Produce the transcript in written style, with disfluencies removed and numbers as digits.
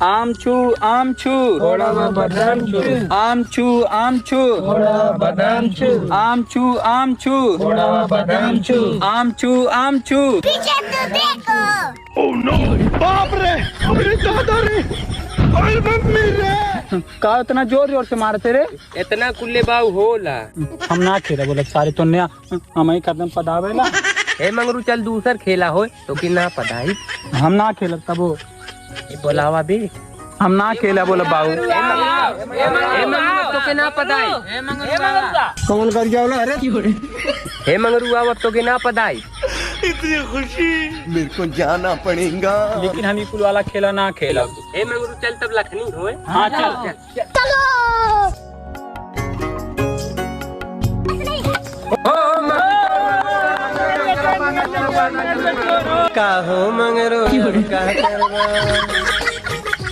आमचू आमचू घोड़ा बादाम चू आमचू आमचू घोड़ा बादाम चू आमचू आमचू घोड़ा बादाम चू आमचू आमचू। पीछे तो देखो। बाप रे, अरे दादा रे, अरे मम्मी रे। का इतना जोर जोर से मारते रे? इतना कुल्ले बाऊ होला। हम ना खेला बोले सारे तो नया हम ही कदम पदावेला। हे मंगरू चल दूसर खेला हो तो कि ना पढ़ाई हम ना खेला तब वो बोलावा भी हम ना खेला बोले बाबू। तो के ना पढ़ाई कौन कर गया बोला? अरे हे मंगरू आवत तो के ना पढ़ाई। इतनी खुशी, मेरे को जाना पड़ेगा। लेकिन हम ही कुल वाला खेला ना खेला। हे मंगरू चल तब लखनी होए। हाँ चल चलो। का हो मंगरू का करवा